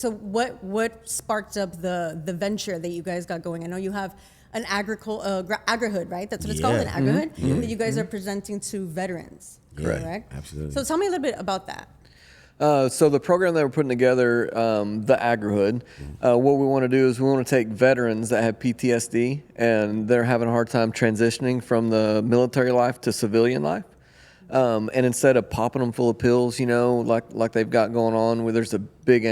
So what sparked up the venture that you guys got going? I know you have an Agrihood, right? That's what it's called, an Agrihood, that you guys are presenting to veterans, correct? Absolutely. So tell me a little bit about that. So the program that we're putting together, the Agrihood, what we want to do is we want to take veterans that have PTSD and they're having a hard time transitioning from the military life to civilian life. And instead of popping them full of pills, you know, like they've got going on, where there's a big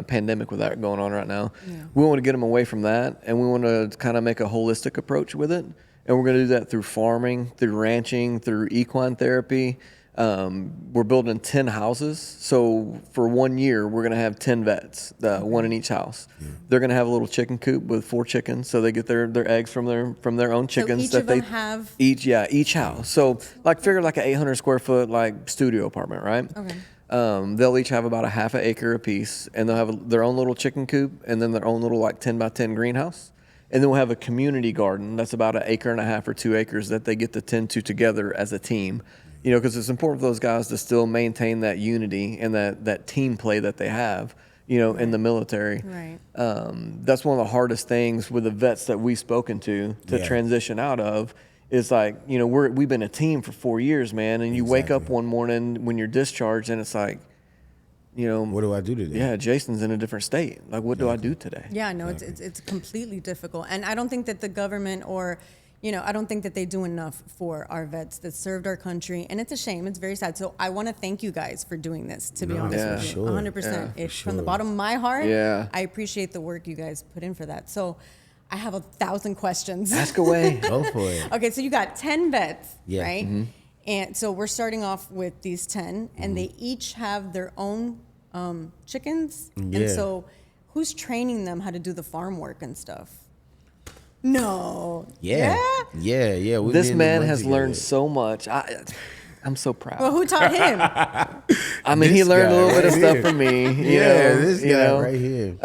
pandemic with that going on right now, we want to get them away from that, and we want to kind of make a holistic approach with it. And we're going to do that through farming, through ranching, through equine therapy. We're building 10 houses. So for 1 year, we're going to have 10 vets, one in each house. They're going to have a little chicken coop with 4 chickens. So they get their eggs from their own chickens. So each of them have? Each house. So figure like an 800 square foot like studio apartment, right? Okay. They'll each have about a half an acre apiece, and they'll have their own little chicken coop and then their own little like 10 by 10 greenhouse. And then we'll have a community garden that's about 1.5 acres or 2 acres that they get to tend to together as a team. You know, because it's important for those guys to still maintain that unity and that team play that they have, you know, in the military. Right. That's one of the hardest things with the vets that we've spoken to transition out of is like, you know, we've been a team for 4 years, man. And you wake up one morning when you're discharged and it's like, you know, what do I do today? Yeah, Jason's in a different state. Like, what do I do today? Yeah, no, it's completely difficult. And I don't think that the government or, you know, I don't think that they do enough for our vets that served our country. And it's a shame. It's very sad. So I want to thank you guys for doing this, to be honest with you. Sure. 100%. It's from the bottom of my heart. I appreciate the work you guys put in for that. So I have 1,000 questions. Ask away. Go for it. Okay, so you got 10 vets, right? Mm-hmm. And so we're starting off with these 10, and they each have their own chickens. And so who's training them how to do the farm work and stuff? No. Yeah. This man has learned so much. I'm so proud. Well, who taught him? I mean, he learned a little bit of stuff from me. This guy right here.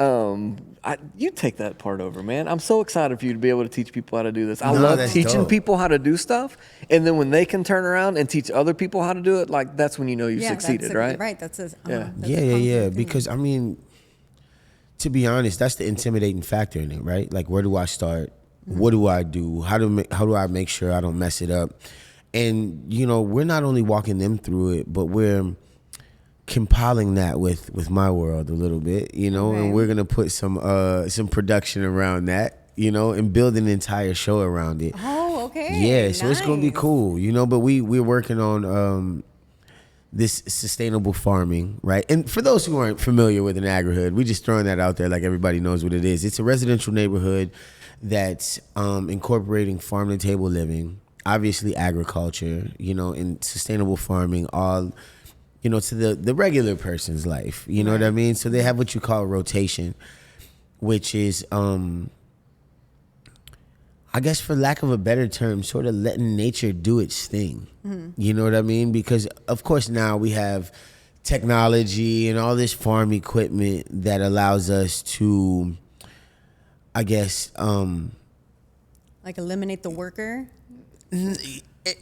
You take that part over, man. I'm so excited for you to be able to teach people how to do this. I No, love that's teaching dope. people how to do stuff, and then when they can turn around and teach other people how to do it, like that's when you know you succeeded, right? Right. That's a Yeah. Because I mean, to be honest, that's the intimidating factor in it, right? Like, where do I start? What do I do? How do I make sure I don't mess it up? And you know, we're not only walking them through it, but we're compiling that with my world a little bit, you know, and we're gonna put some production around that, you know, and build an entire show around it. Oh, okay. Yeah, so it's gonna be cool, you know. But we're working on this sustainable farming, right? And for those who aren't familiar with an Agrihood, we just throwing that out there like everybody knows what it is. It's a residential neighborhood that's incorporating farm to table living, obviously agriculture, you know, and sustainable farming, all, you know, to the regular person's life. You know what I mean? So they have what you call rotation, which is, I guess for lack of a better term, sort of letting nature do its thing. You know what I mean? Because, of course, now we have technology and all this farm equipment that allows us to, I guess, like eliminate the worker?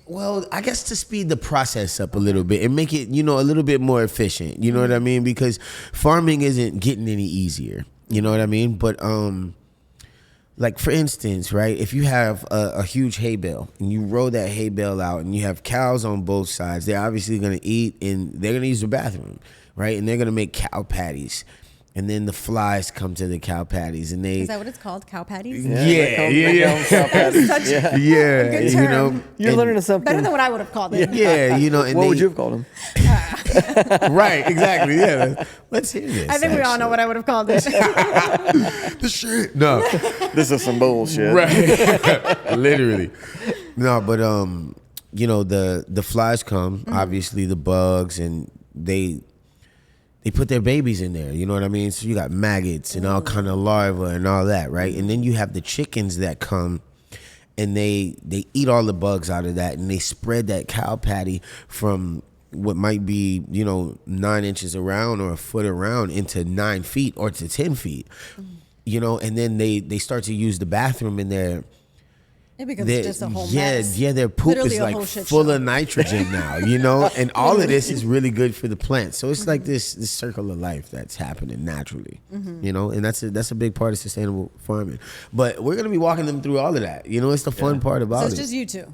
Well, I guess to speed the process up a little bit and make it, you know, a little bit more efficient. You know what I mean? Because farming isn't getting any easier. You know what I mean? But like for instance, right? If you have a huge hay bale and you roll that hay bale out and you have cows on both sides, they're obviously going to eat and they're going to use the bathroom, right? And they're going to make cow patties. And then the flies come to the cow patties, and they. Is that what it's called? Cow patties? Yeah. Cow patties. Such Yeah, good you term. know, You're learning something. Better than what I would have called it. yeah, you know. And What would you have called him? Right, exactly. Yeah, let's hear this. I think we all know what I would have called it. The shit. No, This is some bullshit. right. Literally. No, but you know, the flies come, obviously the bugs, and they put their babies in there, you know what I mean? So you got maggots and all kind of larvae and all that, right? And then you have the chickens that come and they eat all the bugs out of that, and they spread that cow patty from what might be, you know, 9 inches around or a foot around into 9 feet or to 10 feet, you know, and then they start to use the bathroom in there. It becomes just a whole mess. Yeah, their poop Literally is a like whole shit full show. of nitrogen now, and all of this is really good for the plants. So it's like this circle of life that's happening naturally, and that's a big part of sustainable farming. But we're gonna be walking them through all of that. It's the fun part about So it. it's just you two.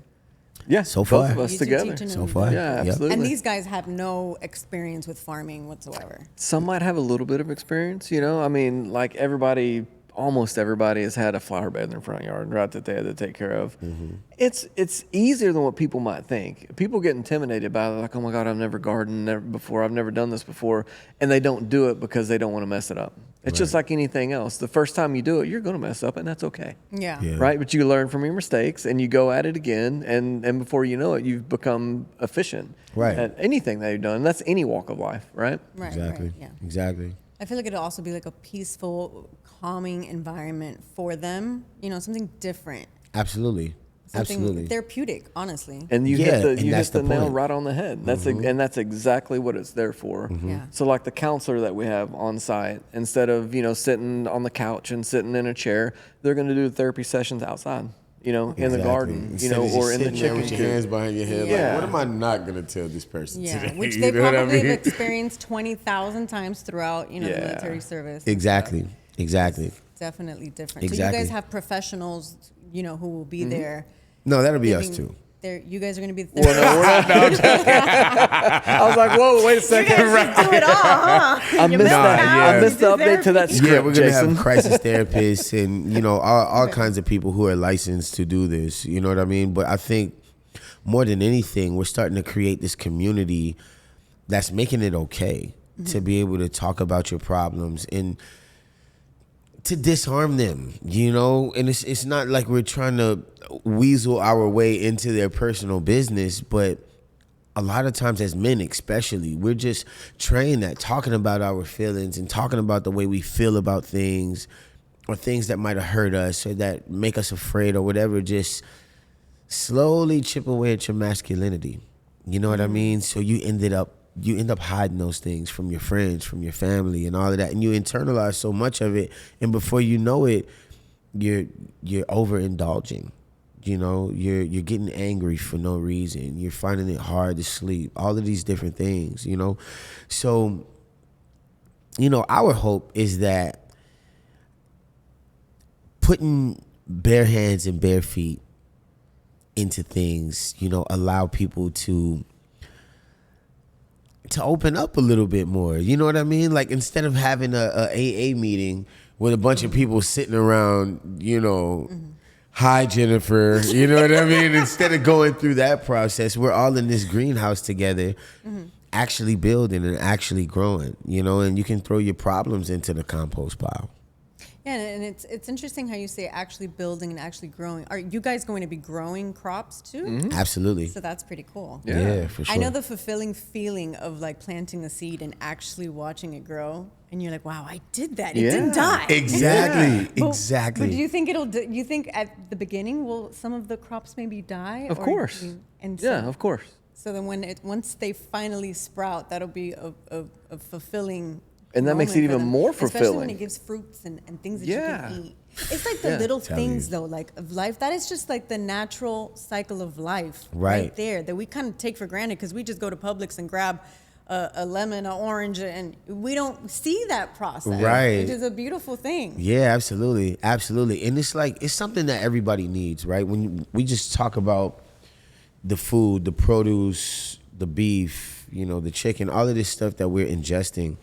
Yeah, So both far. of us You two together. teaching So them far. Yeah, Yep. absolutely. And these guys have no experience with farming whatsoever. Some might have a little bit of experience, I mean, like almost everybody has had a flower bed in their front yard, right, that they had to take care of. It's easier than what people might think. People get intimidated by it, like, oh my God, I've never gardened before, I've never done this before, and they don't do it because they don't want to mess it up. It's just like anything else. The first time you do it, you're going to mess up, and that's okay. Yeah. Right? But you learn from your mistakes, and you go at it again, and before you know it, you've become efficient at anything that you've done. That's any walk of life, right? Right. Exactly. Right, yeah. Exactly. I feel like it'll also be like a peaceful, calming environment for them. Something different. Absolutely. Something Absolutely. therapeutic, honestly. And you Yeah, hit and that's the the nail point. right on the head. That's exactly what it's there for. Yeah. So like the counselor that we have on site, instead of sitting on the couch and sitting in a chair, they're going to do therapy sessions outside. In the garden, Instead of just or in the sitting there chicken with your coop. hands behind your head. Yeah. Like, what am I not gonna tell this person Yeah, today? which You they know what I probably mean? have experienced 20,000 times throughout, the military service. Exactly. Exactly. Definitely different. So Exactly. you guys have professionals, who will be there. No, that'll be us giving too. You guys are going to be the Well, no, we're not. I was like, whoa, wait a second. do it all, huh? I missed that. yeah. I missed the update to that script, Yeah, we're gonna Jason. have crisis therapists and all kinds of people who are licensed to do this. You know what I mean? But I think more than anything, we're starting to create this community that's making it okay to be able to talk about your problems and to disarm them. And it's not like we're trying to weasel our way into their personal business, but a lot of times as men especially, we're just trained at talking about our feelings and talking about the way we feel about things or things that might have hurt us or that make us afraid or whatever, just slowly chip away at your masculinity. You know what I mean? So you end up hiding those things from your friends, from your family and all of that. And you internalize so much of it. And before you know it, you're overindulging. You're getting angry for no reason. You're finding it hard to sleep. All of these different things, So, our hope is that putting bare hands and bare feet into things, allow people to open up a little bit more. You know what I mean? Like instead of having a AA meeting with a bunch of people sitting around, hi, Jennifer. You know what I mean? Instead of going through that process, we're all in this greenhouse together, actually building and actually growing, and you can throw your problems into the compost pile. Yeah, and it's interesting how you say actually building and actually growing. Are you guys going to be growing crops too? Absolutely. So that's pretty cool. Yeah, for sure. I know the fulfilling feeling of like planting a seed and actually watching it grow, and you're like, "Wow, I did that! It didn't die." Exactly. But- Exactly. But do you think you think at the beginning will some of the crops maybe die? Of course. So, of course. So then once they finally sprout, that'll be a fulfilling. And that makes it moment for even them, more especially when fulfilling. it gives fruits and things that Yeah. you can eat. It's like the little Tell things you. though, like of life. That is just like the natural cycle of life, Right. there, that we kind of take for granted because we just go to Publix and grab a lemon, an orange, and we don't see that process, Right. which is a beautiful thing. Yeah, absolutely. Absolutely. And it's something that everybody needs, right? When we just talk about the food, the produce, the beef, the chicken, all of this stuff that we're ingesting,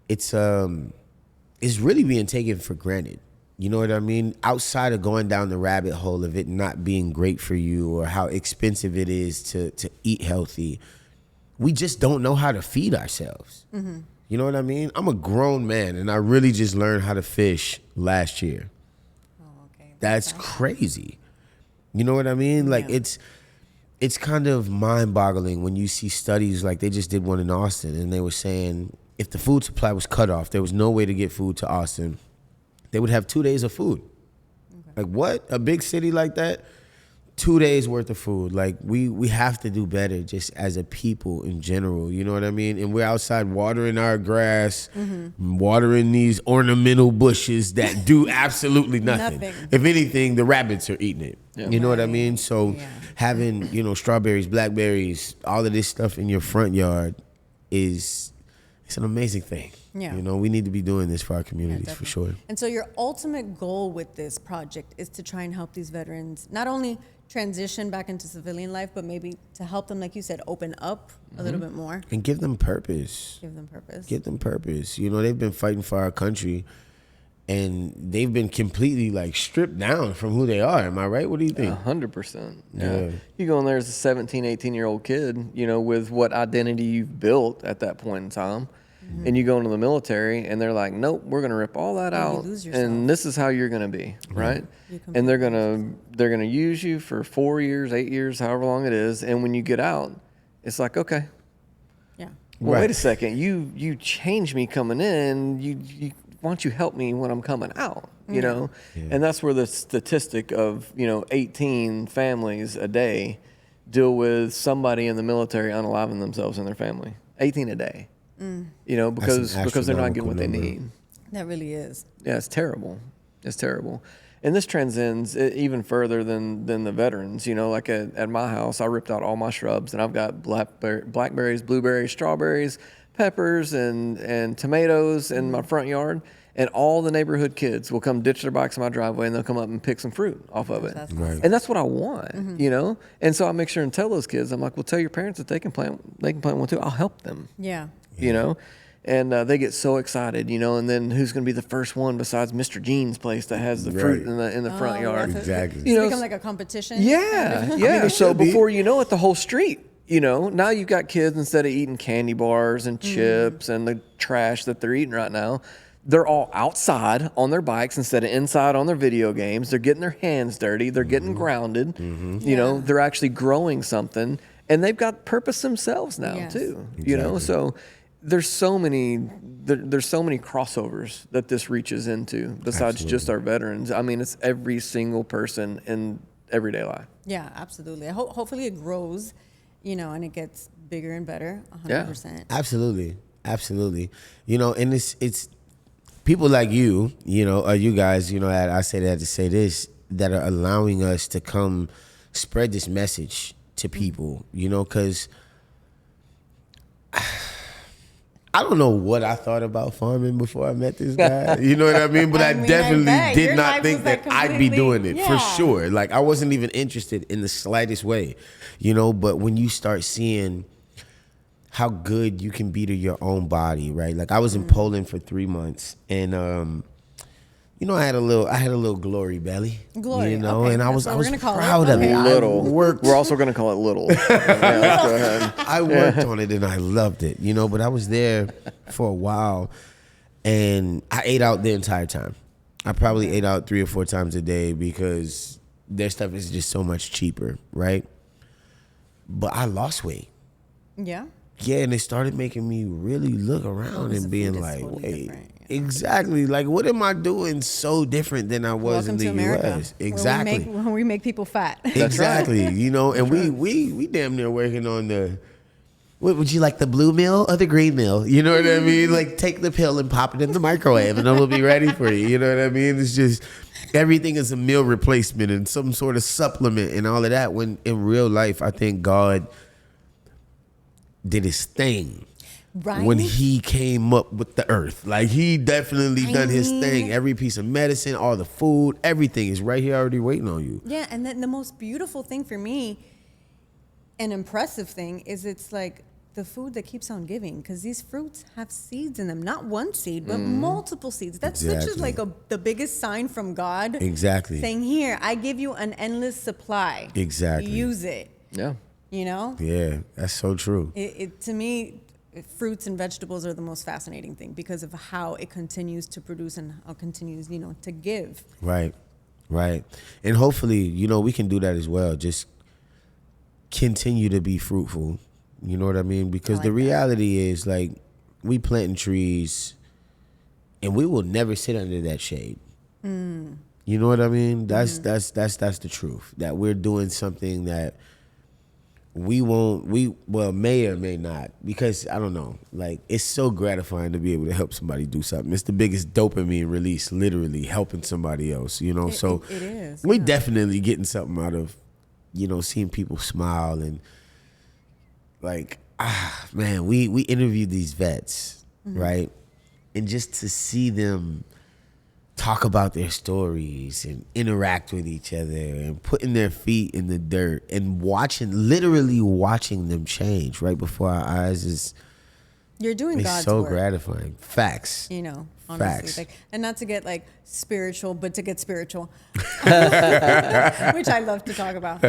it's really being taken for granted. You know what I mean? Outside of going down the rabbit hole of it not being great for you or how expensive it is to eat healthy, we just don't know how to feed ourselves. You know what I mean? I'm a grown man and I really just learned how to fish last year. Oh, okay. That's crazy. You know what I mean? Like Yeah. it's kind of mind-boggling when you see studies like they just did one in Austin and they were saying if the food supply was cut off, there was no way to get food to Austin, they would have 2 days of food. Okay. Like what? A big city like that? 2 days worth of food. Like we have to do better just as a people in general. You know what I mean? And we're outside watering our grass, watering these ornamental bushes that do absolutely nothing. Nothing. If anything, the rabbits are eating it. Yeah. You know what I Right. mean? So Yeah. having, strawberries, blackberries, all of this stuff in your front yard it's an amazing thing. Yeah. We need to be doing this for our Yeah, communities for definitely. sure. And so your ultimate goal with this project is to try and help these veterans not only transition back into civilian life, but maybe to help them, like you said, open up a little bit more, And give them purpose. give them purpose. Give them purpose. They've been fighting for our country and they've been completely like stripped down from who they are. Am I right? What do you think? 100%. Yeah. You go in there as a 17, 18-year-old kid, with what identity you've built at that point in time. And you go into the military and they're like, nope, we're going to rip all that Yeah, you out. lose yourself. And this is how you're going to be, right? You And they're completely going to use you for 4 years, 8 years, however long it is. And when you get out, it's like, okay, Yeah. well, Right. wait a second. You changed me coming in. Why don't you help me when I'm coming out? Yeah. And that's where the statistic of 18 families a day deal with somebody in the military unaliving themselves and their family. 18 a day. Because they're not getting what they astronomical need. number. That really is. Yeah, it's terrible. It's terrible. And this transcends even further than the veterans. Like at my house, I ripped out all my shrubs, and I've got blackberries, blueberries, strawberries, peppers, and tomatoes in my front yard. And all the neighborhood kids will come ditch their bikes in my driveway, and they'll come up and pick some fruit off of it. That's Right. And that's what I want, And so I make sure and tell those kids, I'm like, well, tell your parents that they can plant one too. I'll help them. Yeah. And they get so excited, and then who's going to be the first one besides Mr. Jean's place that has the fruit Right. in the front Oh, yard? yeah, so Exactly. It's become like a competition. Yeah, yeah. it So should be. before you know it, the whole street, now you've got kids, instead of eating candy bars and chips and the trash that they're eating right now, they're all outside on their bikes instead of inside on their video games. They're getting their hands dirty. They're getting grounded. Yeah. They're actually growing something, and they've got purpose themselves now Yes. too. Exactly. So there's so many crossovers that this reaches into besides just our veterans. I mean, it's every single person in everyday life. Yeah, absolutely. Hopefully it grows, and it gets bigger and better. 100%. Absolutely. And it's people like you, or you guys, I say that to say this, that are allowing us to come spread this message to people, because I don't know what I thought about farming before I met this guy. You know what I mean? But I I definitely bet. did Your not life think was, like, that I'd be completely- doing it for yeah. sure. Like I wasn't even interested in the slightest way, But when you start seeing how good you can be to your own body, right? Like I was in Poland for 3 months, and I had a little glory belly, Glory, and okay, I that's was what we're gonna call it. proud of it. Okay. I Little. worked We're also going to call it little. Yeah, go ahead. I worked on it and I loved it, but I was there for a while and I ate out the entire time. I probably ate out 3 or 4 times a day because their stuff is just so much cheaper, right? But I lost weight. Yeah. Yeah, and it started making me really look around because and the being food is like, totally wait, different, yeah. exactly. Like, what am I doing so different than I was Welcome in to the America. U.S.? Exactly. When we make people fat. Exactly, and we damn near working on the. What would you like, the blue meal or the green meal? You know what I mean? Like take the pill and pop it in the microwave, and it'll be ready for you. You know what I mean? It's just everything is a meal replacement and some sort of supplement and all of that. When in real life, I think God did his thing. Right. When he came up with the earth. Like he definitely done his mean- thing. Every piece of medicine, all the food, everything is right here already waiting on you. Yeah, and then the most beautiful thing for me, an impressive thing, is it's like the food that keeps on giving, because these fruits have seeds in them. Not one seed, but multiple seeds. That's such Exactly. like the biggest sign from God. Exactly. Saying, here, I give you an endless supply. Exactly. Use it. Yeah. Yeah, that's so true. To me, fruits and vegetables are the most fascinating thing because of how it continues to produce and how it continues, to give. Right. And hopefully, we can do that as well. Just continue to be fruitful. You know what I mean? Because the reality is, like, we planting trees and we will never sit under that shade. You know what I mean? That's the truth. That we're doing something that we may or may not, because I don't know, like it's so gratifying to be able to help somebody do something. It's the biggest dopamine release, literally helping somebody else, you know. So it is. we definitely getting something out of, you know, seeing people smile and like, man, we interviewed these vets, right? And just to see them talk about their stories and interact with each other and putting their feet in the dirt and literally watching them change right before our eyes You're doing it's God's so work. gratifying. Facts. You know, honestly. Facts. Like, and not to get like spiritual, but to get spiritual, which I love to talk about.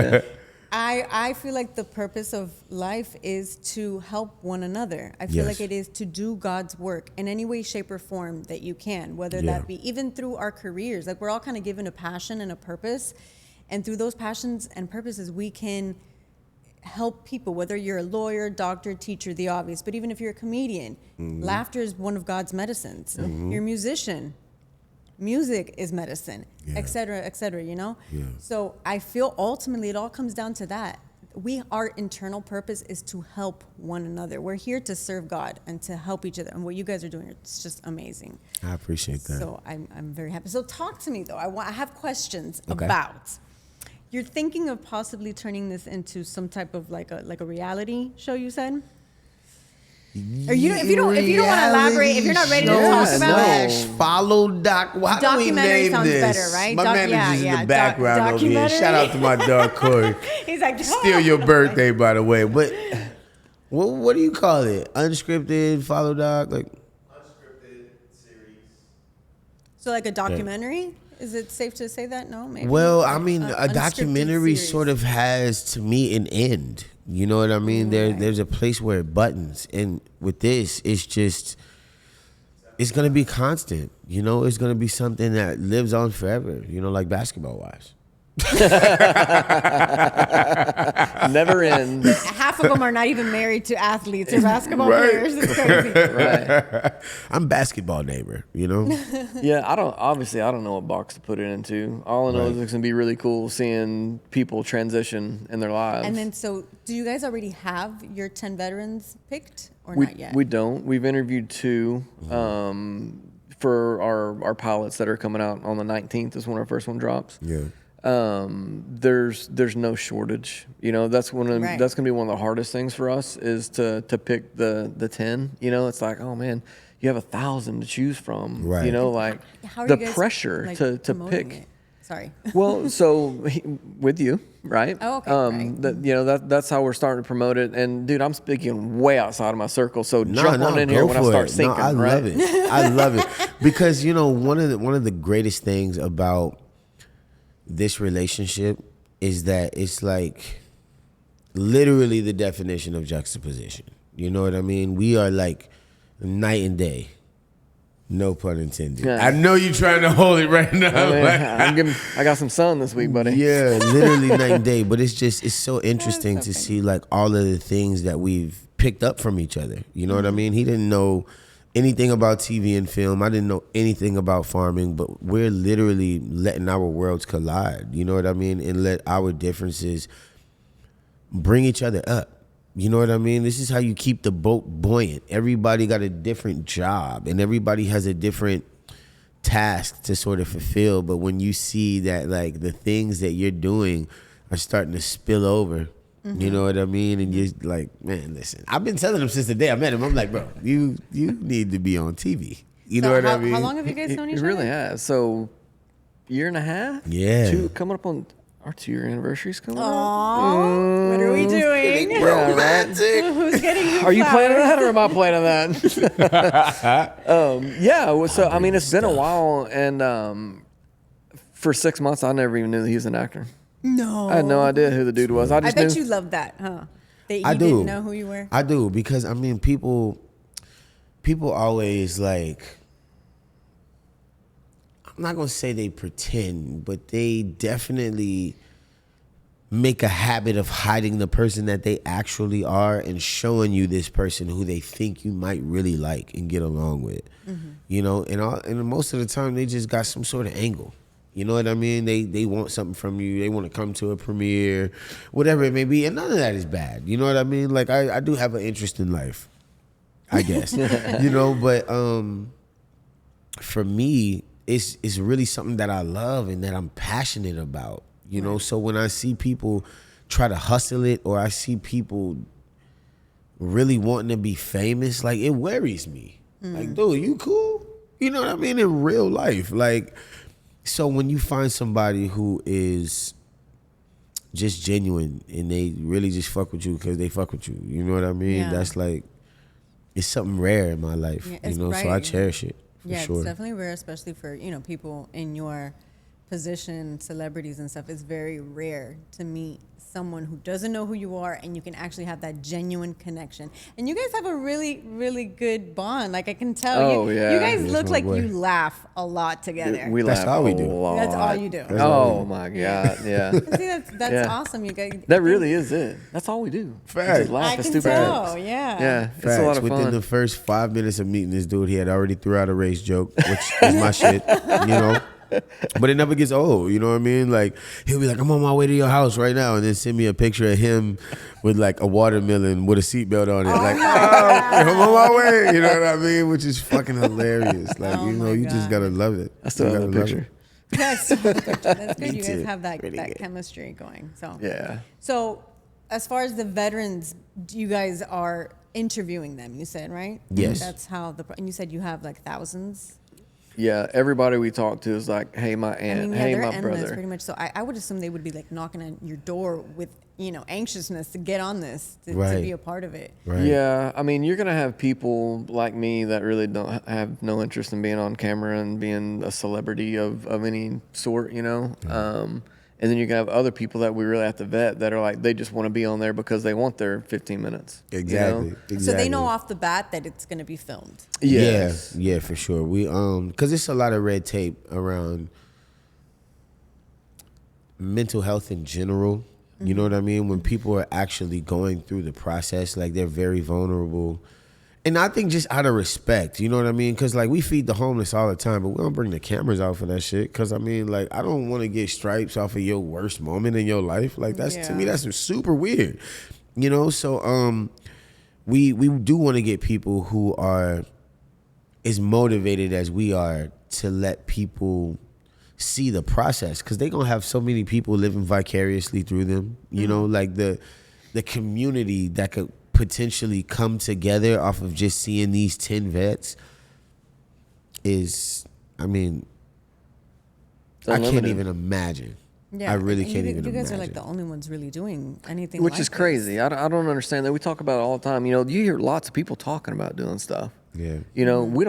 I feel like the purpose of life is to help one another. I feel Yes. like it is to do God's work in any way, shape, or form that you can, whether Yeah. that be even through our careers. Like we're all kind of given a passion and a purpose. And through those passions and purposes, we can help people, whether you're a lawyer, doctor, teacher, the obvious, but even if you're a comedian, laughter is one of God's medicines. You're a musician. Music is medicine, et cetera, you know? Yeah. So I feel ultimately it all comes down to that. Our internal purpose is to help one another. We're here to serve God and to help each other. And what you guys are doing, it's just amazing. I appreciate that. So I'm very happy. So talk to me though. I have questions Okay. about. You're thinking of possibly turning this into some type of like a reality show, you said? Or if you don't want to elaborate, if you're not ready to talk about it. Follow doc. How do we Documentary name sounds this? better, right? My manager's in the background over here. Documentary. Shout out to my dog Corey. He's like, Still your birthday, by the way. But what do you call it? Unscripted, follow doc, like Unscripted series. So like a documentary? Is it safe to say that? No, maybe. Well, I mean, a unscripted documentary series. sort of has, to me, an end. You know what I mean? There's a place where it buttons. And with this, it's going to be constant. You know, it's going to be something that lives on forever, you know, like basketball-wise. Never ends. Half of them are not even married to athletes or basketball players. It's crazy. Right. I'm basketball neighbor, you know? Yeah, I don't know what box to put it into. All I know is it's gonna be really cool seeing people transition in their lives. And then, so do you guys already have your 10 veterans picked or we, not yet? we don't. We've interviewed 2 for our pilots that are coming out on the 19th is when our first one drops. Yeah. There's no shortage. You know, that's Right. that's gonna be one of the hardest things for us is to pick the 10. You know, it's like, oh man, you have 1,000 to choose from. Right. You know, like How are the you guys, pressure like, to promoting pick. it? Sorry. Well, so with you, right? Oh, okay, right. That's how we're starting to promote it. And dude, I'm speaking way outside of my circle, so No, jump on in here go when I for start it. sinking. No, I right? love it. I love it because you know one of the greatest things about this relationship is that it's like literally the definition of juxtaposition. You know what I mean? We are like night and day. No pun intended. Yeah. I know you're trying to hold it right now. I mean, I got some sun this week, buddy. Yeah, literally night and day. But it's so interesting to see like all of the things that we've picked up from each other. You know what I mean? He didn't know anything about TV and film. I didn't know anything about farming, but we're literally letting our worlds collide. You know what I mean? And let our differences bring each other up. You know what I mean? This is how you keep the boat buoyant. Everybody got a different job and everybody has a different task to sort of fulfill. But when you see that like the things that you're doing are starting to spill over, you know what I mean? And you're like, man, listen, I've been telling him since the day I met him. I'm like, bro, you need to be on TV. You know what I mean? How long have you guys known each It other? really has. So, year and a half. Yeah. Coming up on our 2-year anniversary's coming up. Aw, what are we doing? Yeah, right. Who's getting who Are you planning flowers? that or am I planning that? Yeah. Well, so I mean, it's been a while, and for 6 months, I never even knew that he was an actor. No. I had no idea who the dude was. I I just bet knew. you love that, huh? That you I do. didn't know who you were? I do because I mean people always like, I'm not gonna say they pretend, but they definitely make a habit of hiding the person that they actually are and showing you this person who they think you might really like and get along with. You know, and most of the time they just got some sort of angle. You know what I mean? They want something from you. They want to come to a premiere, whatever it may be. And none of that is bad. You know what I mean? Like, I do have an interest in life, I guess. You know, but for me, it's really something that I love and that I'm passionate about. You know, so when I see people try to hustle it, or I see people really wanting to be famous, like, it worries me. Like, dude, you cool? You know what I mean? In real life. Like, so when you find somebody who is just genuine and they really just fuck with you because they fuck with you, you know what I mean? Yeah. That's like, it's something rare in my life, Yeah, you it's know, so I right. cherish it for Yeah, sure. it's definitely rare, especially for, you know, people in your position, celebrities and stuff. It's very rare to meet someone who doesn't know who you are and you can actually have that genuine connection. And you guys have a really, really good bond. Like, I can tell. Oh, you, yeah. you guys Yes, look my like boy. you laugh a lot together. We That's laugh all we a do. lot. That's all you do. That's all we Oh do. my God, yeah. See, that's Yeah. awesome. You guys. That really is it. That's all we do. We Facts. just laugh I at can stupid tell. jokes. Yeah. Yeah, it's a Facts. lot of Within fun. the first 5 minutes of meeting this dude, he had already threw out a race joke, which is my shit, you know? But it never gets old, you know what I mean? Like, he'll be like, I'm on my way to your house right now, and then send me a picture of him with like a watermelon with a seatbelt on it. Like, I'm on my way, you know what I mean? Which is fucking hilarious. Like, Oh you know, my you just God. gotta love it. I still You have the gotta love picture. it. That's so good. That's good. Me You guys too. have that Pretty good. chemistry going. So Yeah. So, as far as the veterans, you guys are interviewing them. You said, right? Yes. That's how and you said you have like thousands. Yeah, everybody we talk to is like, hey, my aunt, hey, they're my endless, brother. pretty much. So I would assume they would be like knocking on your door with, you know, anxiousness to get on this, to Right. be a part of it. Right. Yeah, I mean, you're gonna have people like me that really don't have no interest in being on camera and being a celebrity of any sort, you know. And then you're gonna have other people that we really have to vet that are like, they just want to be on there because they want their 15 minutes. you know? Exactly. Exactly. So they know off the bat that it's going to be filmed. Yes. Yeah, for sure. We because it's a lot of red tape around mental health in general. You know what I mean? When people are actually going through the process, like, they're very vulnerable. And I think just out of respect, you know what I mean? Because, like, we feed the homeless all the time, but we don't bring the cameras out for that shit. Because, I mean, like, I don't want to get stripes off of your worst moment in your life. Like, that's, to me, Yeah. that's super weird. You know? So, we do want to get people who are as motivated as we are to let people see the process, because they're gonna have so many people living vicariously through them, you know, like the community that could potentially come together off of just seeing these 10 vets is, I mean, It's I can't unlimited. even imagine. Yeah, I really and can't you, even You guys imagine. are like the only ones really doing anything, Which like is crazy. this. I don't understand that. We talk about it all the time. You know, you hear lots of people talking about doing stuff. Yeah. You know, we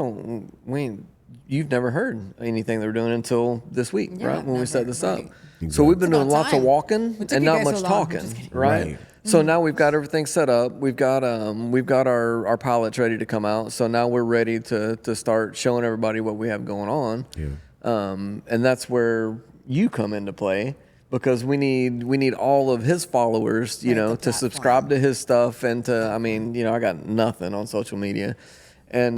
ain't, you've never heard anything they were doing until this week, Yeah, right? When we never, set this up. right. So we've been It's doing about lots of time. walking What took and you not guys much so long? I'm talking, just kidding. right? Right. So now we've got everything set up. We've got our pilots ready to come out. So now we're ready to start showing everybody what we have going on. Yeah. And that's where you come into play, because we need all of his followers, you Right, know, the to platform. subscribe to his stuff and to, I mean, you know, I got nothing on social media, and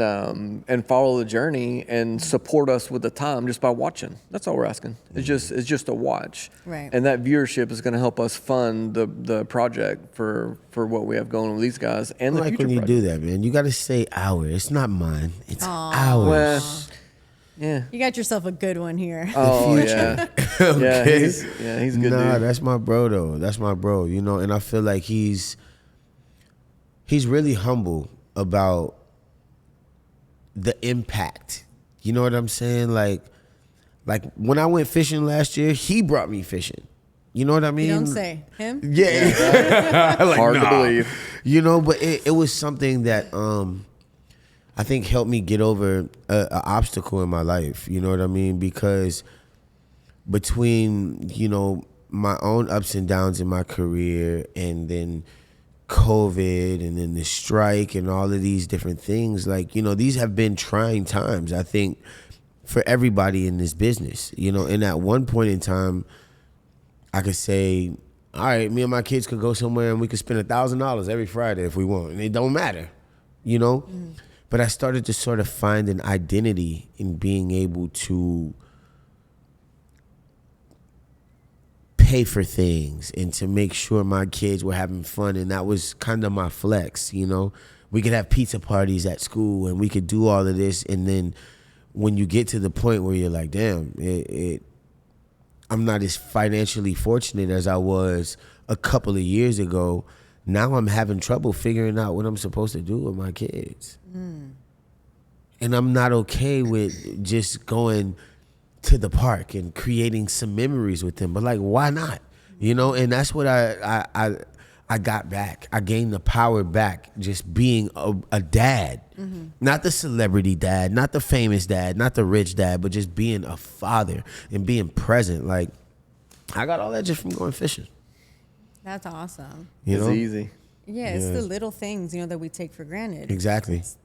follow the journey and support us with the time just by watching. That's all we're asking. It's just a watch, Right. And that viewership is going to help us fund the project for what we have going with these guys and the I like future when you project. do that, man. You got to say our. It's not mine. It's Well, ours. yeah. You got yourself a good one here. Oh yeah. Yeah, Okay? he's a good Nah, dude. that's my bro though. That's my bro, you know, and I feel like he's really humble about the impact. You know what I'm saying? Like when I went fishing last year, he brought me fishing. You know what I mean? You don't say him. Yeah. Like, Hard to nah. believe. You know, but it was something that I think helped me get over an obstacle in my life. You know what I mean? Because between, you know, my own ups and downs in my career and then COVID and then the strike and all of these different things, like, you know, these have been trying times, I think, for everybody in this business. You know, and at one point in time, I could say, all right, me and my kids could go somewhere and we could spend $1,000 every Friday if we want, and it don't matter, you know? But I started to sort of find an identity in being able to pay for things and to make sure my kids were having fun. And that was kind of my flex, you know. We could have pizza parties at school and we could do all of this. And then when you get to the point where you're like, damn, I'm not as financially fortunate as I was a couple of years ago. Now I'm having trouble figuring out what I'm supposed to do with my kids. And I'm not okay with just going to the park and creating some memories with them. But like, why not? You know, and that's what I got back. I gained the power back just being a dad. Not the celebrity dad, not the famous dad, not the rich dad, but just being a father and being present. Like, I got all that just from going fishing. That's awesome. It's easy. Yeah, it's the little things, you know, that we take for granted. Exactly. It's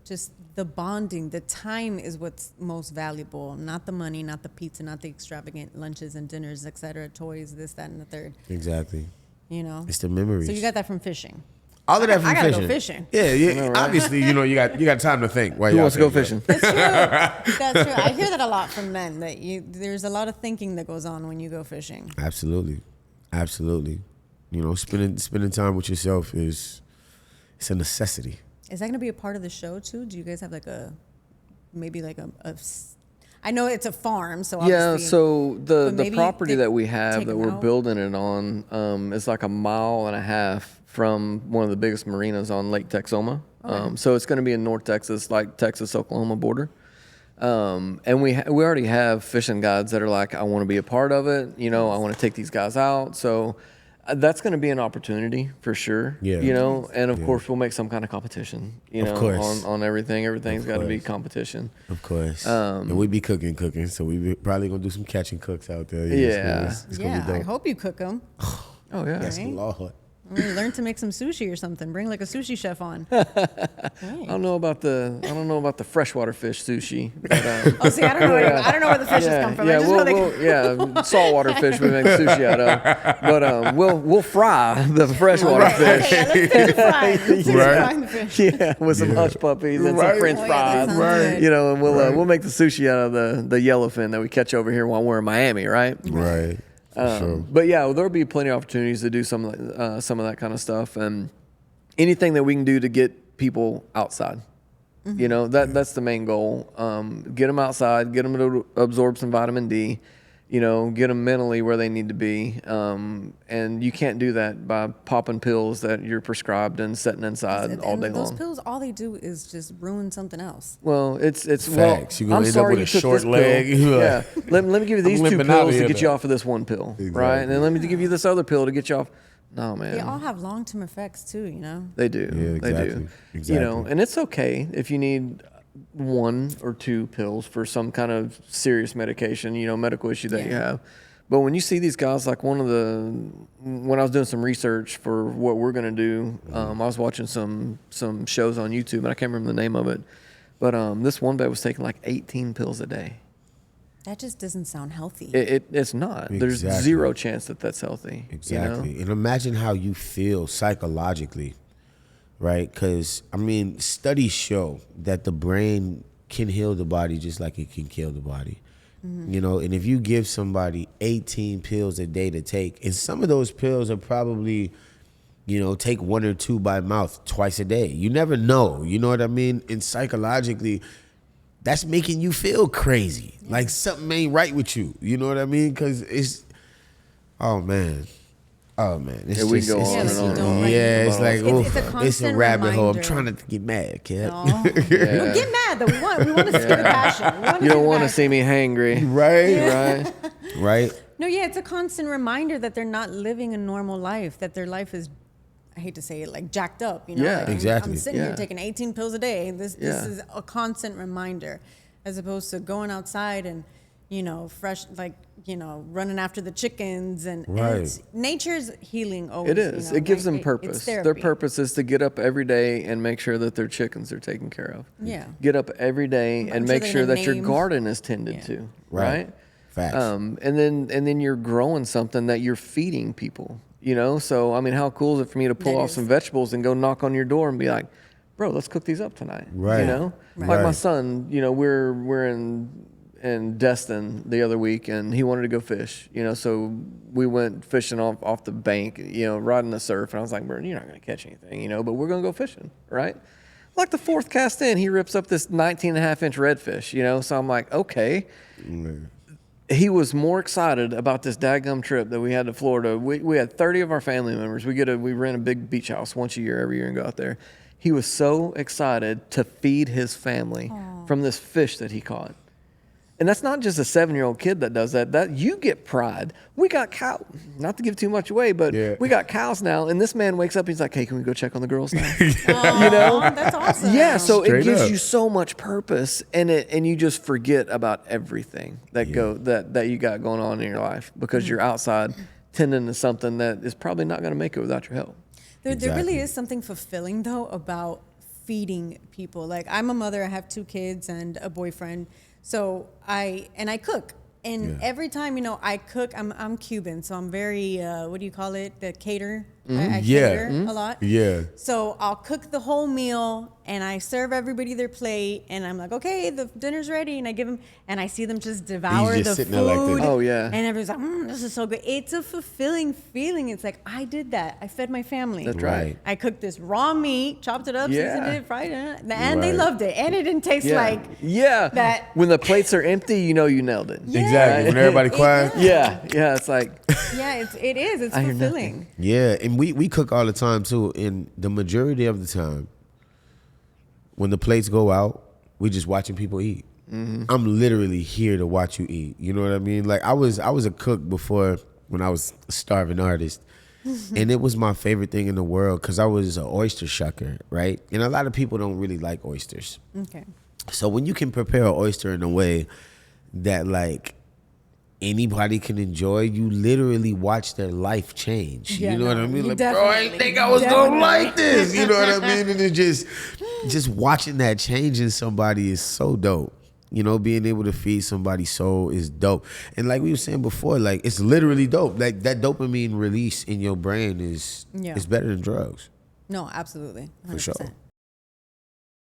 just the bonding. The time is what's most valuable, not the money, not the pizza, not the extravagant lunches and dinners, etc., toys, this, that, and the third. Exactly. You know? It's the memories. So you got that from fishing. All of that from I gotta fishing. go fishing. Yeah, yeah. know, right? Obviously, you know, you got time to think. Who wants to go fishing? That's true. That's true. I hear that a lot from men, that there's a lot of thinking that goes on when you go fishing. Absolutely. You know, spending time with yourself it's a necessity. Is that going to be a part of the show too? Do you guys have like I know it's a farm, so obviously. Yeah, so the maybe property they that we have take that them we're out? building it on is like 1.5 miles from one of the biggest marinas on Lake Texoma. So it's going to be in North Texas, like Texas-Oklahoma border. And we already have fishing guides that are like, I want to be a part of it. You know, I want to take these guys out. So that's going to be an opportunity for sure. Yeah. You know, and of course we'll make some kind of competition. You know, course. on everything. Everything's got to be course. competition. Of course. And we be cooking. So we be probably gonna do some catching cooks out there. Yeah. It's gonna be I dope. hope you cook them. Oh yeah. Yes, Right? Lord. Learn to make some sushi or something. Bring like a sushi chef on. I don't know about the freshwater fish sushi. But, Oh, see, I don't know where the fishes come from. I just know they saltwater fish we make sushi out of. But we'll fry the freshwater fish. Okay, let's do the frying. Let's do the Right. frying the fish. Yeah, with some hush puppies and some Right. French Oh, yeah, fries. that sounds good. You know, and we'll make the sushi out of the yellowfin that we catch over here while we're in Miami, right? Right. For sure. But yeah, there'll be plenty of opportunities to do some of that kind of stuff, and anything that we can do to get people outside. You know, that's the main goal. Get them outside, get them to absorb some vitamin D. You know, get them mentally where they need to be. And you can't do that by popping pills that you're prescribed and sitting inside all day Those long. pills, all they do is just ruin something else. Well, it's Facts. You're gonna I'm end up sorry with you a took short this pill. leg. Yeah. Let me give you these two limping out of pills to here, get you though. off of this one pill, right? Exactly. And then let me give you this other pill to get you off. No, man. They all have long-term effects too, you know? They do. Yeah, They do. exactly. You know, and it's okay if you need 1 or 2 pills for some kind of serious medication, you know, medical issue that you have. But when you see these guys, like when I was doing some research for what we're going to do, I was watching some shows on YouTube, and I can't remember the name of it. But this one guy was taking like 18 pills a day. That just doesn't sound healthy. It's not. There's Exactly. zero chance that that's healthy. Exactly. You know? And imagine how you feel psychologically, right? Because, I mean, studies show that the brain can heal the body just like it can kill the body. You know, and if you give somebody 18 pills a day to take, and some of those pills are probably, you know, take 1 or 2 by mouth twice a day. You never know. You know what I mean? And psychologically, that's making you feel crazy. Like something ain't right with you. You know what I mean? Because it's, oh man. It's Yeah, we just, go it's, on it's, and on. Don't like it's like, It's a oof, it's a constant rabbit hole. I'm reminder. trying not to get mad, kid. No. Well, get mad though. We want to see the passion. We You don't see want to the see me hangry. Right? Right? Right? No, yeah, it's a constant reminder that they're not living a normal life, that their life is, I hate to say it, like jacked up, you know? Yeah. Like, Exactly. I'm sitting Yeah. here taking 18 pills a day. This Yeah. is a constant reminder, as opposed to going outside and, you know, fresh, like, you know, running after the chickens and Right. it's, nature's healing always. It is. You know, It gives like, them it's purpose. Their therapy. purpose is to get up every day and make sure that their chickens are taken care of. Yeah. Get up every day and sure make they're sure gonna that your name- garden is tended Yeah. to. Right. Right. Facts. And then you're growing something that you're feeding people. You know. So I mean, how cool is it for me to pull That off is. some vegetables and go knock on your door and be like, "Bro, let's cook these up tonight." Right. You know. Right. Like my son. You know, we're in and Destin the other week, and he wanted to go fish. So we went fishing off the bank, riding the surf. And I was like, "Bro, you're not going to catch anything, but we're going to go fishing, right?" Like the fourth cast in, he rips up this 19.5-inch redfish, So I'm like, okay. Mm. He was more excited about this dadgum trip that we had to Florida. We had 30 of our family members. We rent a big beach house once a year, every year, and go out there. He was so excited to feed his family from this fish that he caught. And that's not just a 7-year-old kid that does that. That you get pride. We got cow. Not to give too much away, but we got cows now. And this man wakes up. He's like, "Hey, can we go check on the girls now?" That's awesome. Yeah. So Straight it gives up. you so much purpose, and you just forget about everything that that you got going on in your life because you're outside tending to something that is probably not going to make it without your help. There really is something fulfilling though about feeding people. Like I'm a mother. I have 2 kids and a boyfriend. So I cook, and every time I cook, I'm Cuban, so I'm very what do you call it? The cater. I cater a lot. Yeah. So I'll cook the whole meal, and I serve everybody their plate, and I'm like, okay, the dinner's ready, and I give them, and I see them just devour just the sitting food. there like this. Oh, yeah. And everyone's like, this is so good. It's a fulfilling feeling. It's like I did that. I fed my family. That's right. I cooked this raw meat, chopped it up, seasoned it, fried it, and they Right. loved it, and it didn't taste like that. When the plates are empty, you nailed it. Yeah. Exactly. When everybody quiet. Yeah. It's like It is. It's I hear fulfilling. Yeah, and we cook all the time too. And the majority of the time, when the plates go out, we just watching people eat. Mm-hmm. I'm literally here to watch you eat. You know what I mean? Like I was a cook before when I was a starving artist, and it was my favorite thing in the world because I was an oyster shucker, right? And a lot of people don't really like oysters. Okay. So when you can prepare an oyster in a way that like anybody can enjoy, you literally watch their life change. Yeah, you know what I no, mean? you Like, bro, I didn't think I was gonna like this. You know what I mean? And it just watching that change in somebody is so dope. Being able to feed somebody's soul is dope. And like we were saying before, like it's literally dope. Like that dopamine release in your brain is better than drugs. No, absolutely. 100%. For sure.